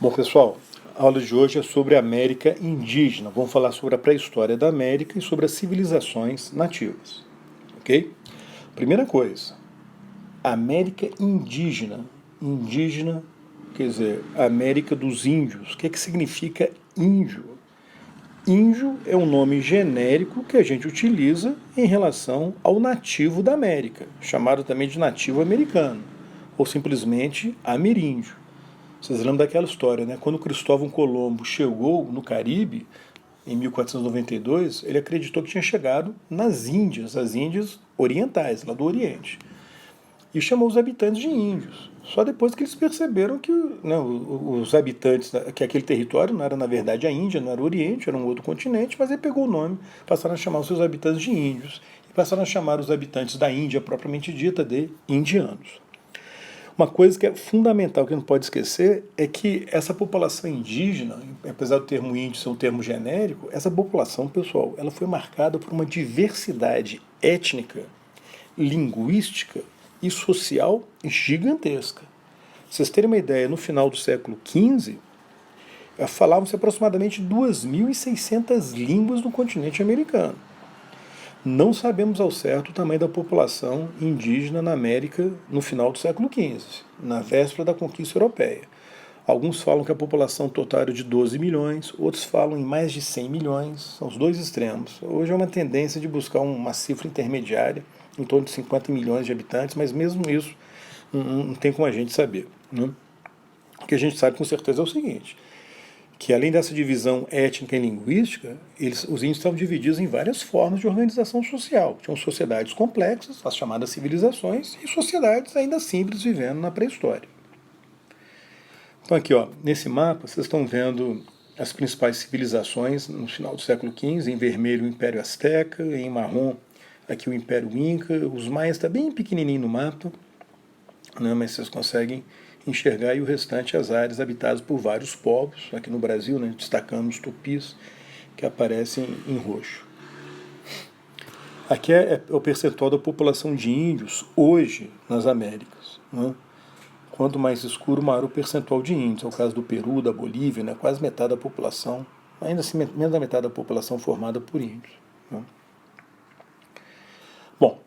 Bom, pessoal, a aula de hoje é sobre a América indígena. Vamos falar sobre a pré-história da América e sobre as civilizações nativas, ok? Primeira coisa, América indígena. Indígena quer dizer, América dos índios. O que significa índio? Índio é um nome genérico que a gente utiliza em relação ao nativo da América, chamado também de nativo americano, ou simplesmente ameríndio. Vocês lembram daquela história, né? Quando Cristóvão Colombo chegou no Caribe, em 1492, ele acreditou que tinha chegado nas Índias, as Índias orientais, lá do Oriente. E chamou os habitantes de índios. Só depois que eles perceberam que, né, os habitantes, que aquele território não era na verdade a Índia, não era o Oriente, era um outro continente, mas ele pegou o nome, passaram a chamar os seus habitantes de índios. E passaram a chamar os habitantes da Índia, propriamente dita, de indianos. Uma coisa que é fundamental, que não pode esquecer, é que essa população indígena, apesar do termo índio ser um termo genérico, essa população, pessoal, ela foi marcada por uma diversidade étnica, linguística e social gigantesca. Pra vocês terem uma ideia, no final do século XV, falavam-se aproximadamente 2.600 línguas no continente americano. Não sabemos ao certo o tamanho da população indígena na América no final do século XV, na véspera da conquista europeia. Alguns falam que a população total era de 12 milhões, outros falam em mais de 100 milhões, são os dois extremos. Hoje é uma tendência de buscar uma cifra intermediária, em torno de 50 milhões de habitantes, mas mesmo isso não tem como a gente saber, né? O que a gente sabe com certeza é o seguinte, que além dessa divisão étnica e linguística, os índios estavam divididos em várias formas de organização social. Tinham sociedades complexas, as chamadas civilizações, e sociedades ainda simples vivendo na pré-história. Então aqui, ó, nesse mapa, vocês estão vendo as principais civilizações no final do século XV, em vermelho o Império Azteca, em marrom aqui o Império Inca, os maias está bem pequenininho no mapa, né, mas vocês conseguem enxergar, e o restante as áreas habitadas por vários povos, aqui no Brasil, né, destacando os tupis, que aparecem em roxo. Aqui é o percentual da população de índios hoje nas Américas, né? Quanto mais escuro, maior o percentual de índios. É o caso do Peru, da Bolívia, né, quase metade da população, ainda assim menos da metade da população formada por índios, né? Bom,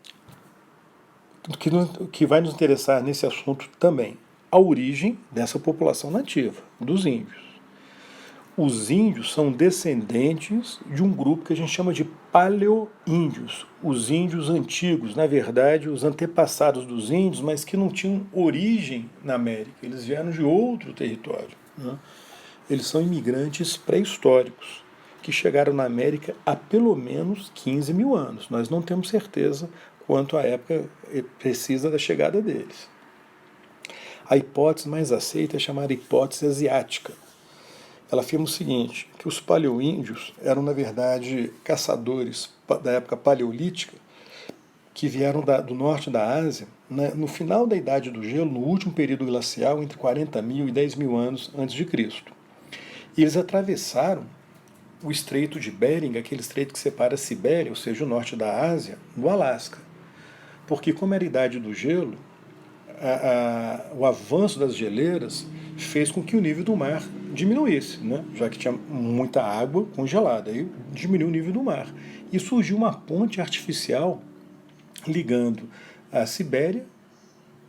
o que vai nos interessar nesse assunto também, a origem dessa população nativa, dos índios. Os índios são descendentes de um grupo que a gente chama de paleoíndios, os índios antigos, na verdade, os antepassados dos índios, mas que não tinham origem na América, eles vieram de outro território, né? Eles são imigrantes pré-históricos, que chegaram na América há pelo menos 15 mil anos. Nós não temos certeza quanto à época precisa da chegada deles. A hipótese mais aceita é chamada hipótese asiática. Ela afirma o seguinte, que os paleoíndios eram, na verdade, caçadores da época paleolítica que vieram do norte da Ásia, né, no final da Idade do Gelo, no último período glacial, entre 40 mil e 10 mil anos antes de Cristo. E eles atravessaram o Estreito de Bering, aquele estreito que separa a Sibéria, ou seja, o norte da Ásia, do Alasca. Porque, como era a Idade do Gelo, o avanço das geleiras fez com que o nível do mar diminuísse, né? Já que tinha muita água congelada, aí diminuiu o nível do mar. E surgiu uma ponte artificial ligando a Sibéria,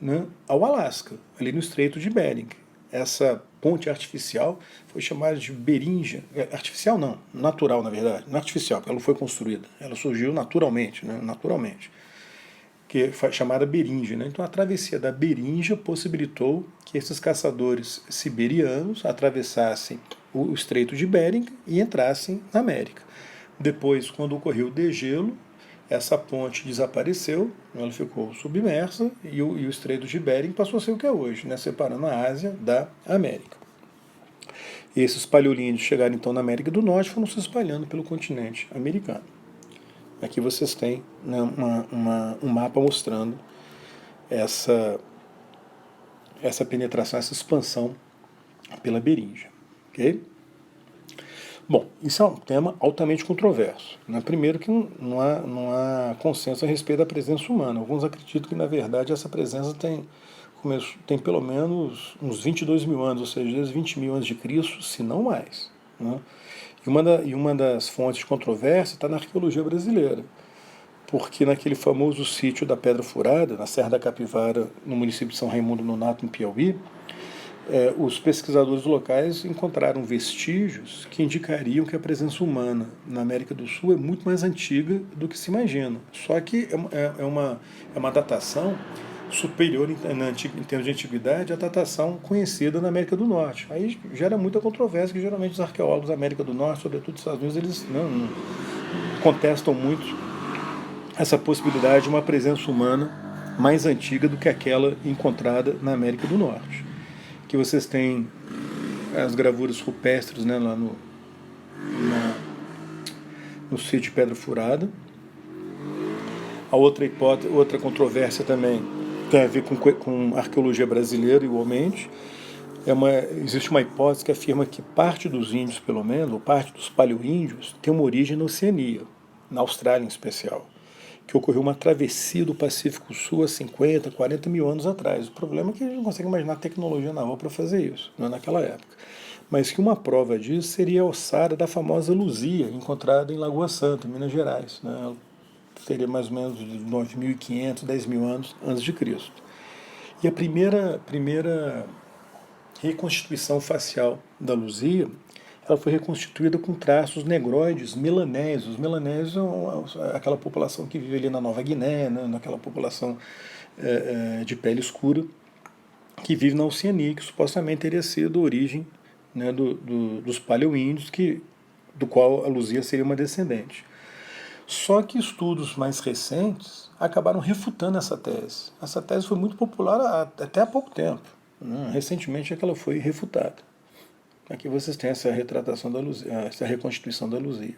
né, ao Alasca, ali no Estreito de Bering. Essa ponte artificial foi chamada de Beringia. Artificial não, natural na verdade, não artificial, porque ela não foi construída, ela surgiu naturalmente, né, naturalmente, que foi chamada Beringia, né? Então a travessia da Beringia possibilitou que esses caçadores siberianos atravessassem o Estreito de Bering e entrassem na América. Depois, quando ocorreu o degelo, essa ponte desapareceu, ela ficou submersa e o Estreito de Bering passou a ser o que é hoje, né? Separando a Ásia da América. E esses paleolíneos chegaram então na América do Norte e foram se espalhando pelo continente americano. Aqui vocês têm, né, um mapa mostrando essa penetração, essa expansão pela Beringia. Okay? Bom, isso é um tema altamente controverso, né? Primeiro que não há consenso a respeito da presença humana. Alguns acreditam que, na verdade, essa presença tem tem pelo menos uns 22 mil anos, ou seja, desde 20 mil anos de Cristo, se não mais. Né? E uma das fontes de controvérsia está na arqueologia brasileira, porque naquele famoso sítio da Pedra Furada, na Serra da Capivara, no município de São Raimundo Nonato, no Piauí, os pesquisadores locais encontraram vestígios que indicariam que a presença humana na América do Sul é muito mais antiga do que se imagina. Só que é uma datação superior em termos de antiguidade à datação conhecida na América do Norte. Aí gera muita controvérsia, que geralmente os arqueólogos da América do Norte, sobretudo dos Estados Unidos, eles não contestam muito essa possibilidade de uma presença humana mais antiga do que aquela encontrada na América do Norte. Que vocês têm as gravuras rupestres, né, lá no sítio de Pedra Furada. A outra hipótese, outra controvérsia também tem a ver com arqueologia brasileira, igualmente. Existe uma hipótese que afirma que parte dos índios, pelo menos, ou parte dos paleoíndios, tem uma origem na Oceania, na Austrália em especial, que ocorreu uma travessia do Pacífico Sul há 50, 40 mil anos atrás. O problema é que a gente não consegue imaginar tecnologia naval para fazer isso, não é naquela época. Mas que uma prova disso seria a ossada da famosa Luzia, encontrada em Lagoa Santa, em Minas Gerais. Né? Ela seria mais ou menos de 9.500, 10 mil anos antes de Cristo. E a primeira reconstituição facial da Luzia, ela foi reconstituída com traços negroides melanésios. Os melanésios são aquela população que vive ali na Nova Guiné, né, naquela população de pele escura, que vive na Oceania, que supostamente teria sido a origem, né, dos paleoíndios, do qual a Luzia seria uma descendente. Só que estudos mais recentes acabaram refutando essa tese. Essa tese foi muito popular até há pouco tempo. Né? Recentemente é que ela foi refutada. Aqui vocês têm essa retratação da Luzia, essa reconstituição da Luzia.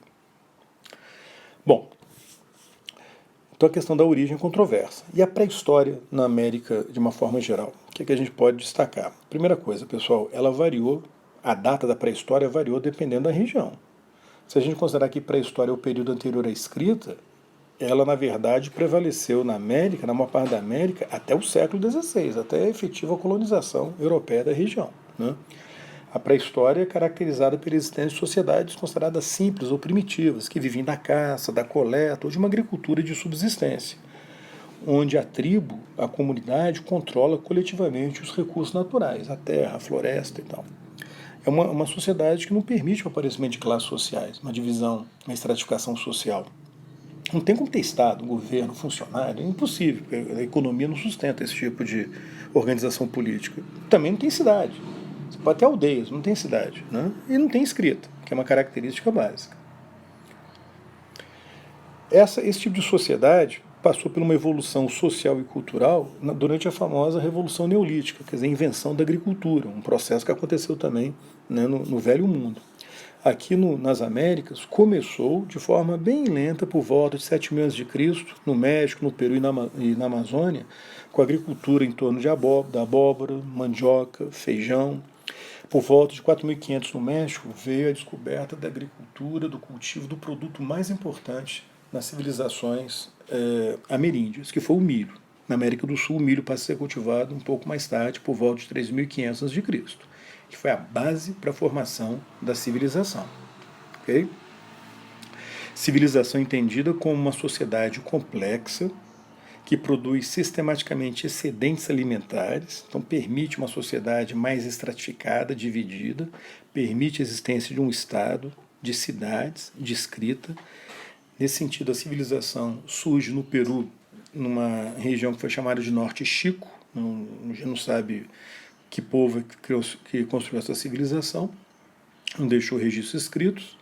Bom, então a questão da origem é controversa. E a pré-história na América, de uma forma geral? O que a gente pode destacar? Primeira coisa, pessoal, ela variou, a data da pré-história variou dependendo da região. Se a gente considerar que pré-história é o período anterior à escrita, ela, na verdade, prevaleceu na América, na maior parte da América, até o século XVI, até a efetiva colonização europeia da região. Né? A pré-história é caracterizada pela existência de sociedades consideradas simples ou primitivas, que viviam da caça, da coleta ou de uma agricultura de subsistência, onde a tribo, a comunidade, controla coletivamente os recursos naturais, a terra, a floresta e tal. É uma sociedade que não permite o aparecimento de classes sociais, uma divisão, uma estratificação social. Não tem como ter Estado, governo, funcionário, é impossível, porque a economia não sustenta esse tipo de organização política. Também não tem cidade. Você pode ter aldeias, não tem cidade. Né? E não tem escrita, que é uma característica básica. Esse tipo de sociedade passou por uma evolução social e cultural durante a famosa Revolução Neolítica, quer dizer, a invenção da agricultura, um processo que aconteceu também, né, no Velho Mundo. Aqui nas Américas, começou de forma bem lenta, por volta de 7.000 a.C., no México, no Peru e na Amazônia, com a agricultura em torno da abóbora, mandioca, feijão. Por volta de 4.500 no México, veio a descoberta da agricultura, do cultivo do produto mais importante nas civilizações ameríndias, que foi o milho. Na América do Sul, o milho passa a ser cultivado um pouco mais tarde, por volta de 3.500 a.C., que foi a base para a formação da civilização. Okay? Civilização entendida como uma sociedade complexa, que produz sistematicamente excedentes alimentares, então permite uma sociedade mais estratificada, dividida, permite a existência de um Estado, de cidades, de escrita. Nesse sentido, a civilização surge no Peru, numa região que foi chamada de Norte Chico, não sabe que povo que construiu essa civilização, não deixou registros escritos,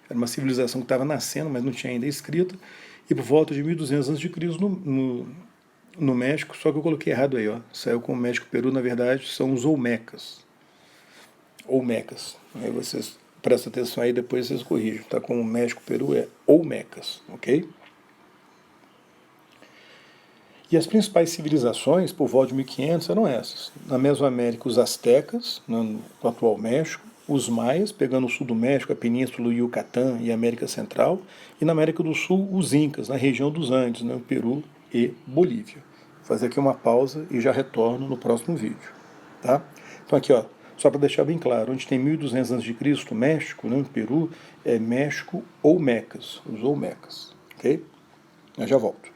era uma civilização que estava nascendo, mas não tinha ainda escrita, e por volta de 1.200 a.C. no México, só que eu coloquei errado aí, ó, saiu com o México e Peru, na verdade, são os Olmecas. Olmecas. Aí vocês prestam atenção aí, depois vocês corrigem, tá? Com o México e Peru é Olmecas, ok? E as principais civilizações, por volta de 1500, eram essas. Na Mesoamérica, os astecas, no atual México, os maias, pegando o sul do México, a península do Yucatán e a América Central, e na América do Sul, os incas, na região dos Andes, né, Peru e Bolívia. fazer aqui uma pausa e já retorno no próximo vídeo. Tá? Então aqui, ó, só para deixar bem claro, onde tem 1200 a.C., México, né, Peru, é México ou Mecas, os Olmecas. Ok? Eu já volto.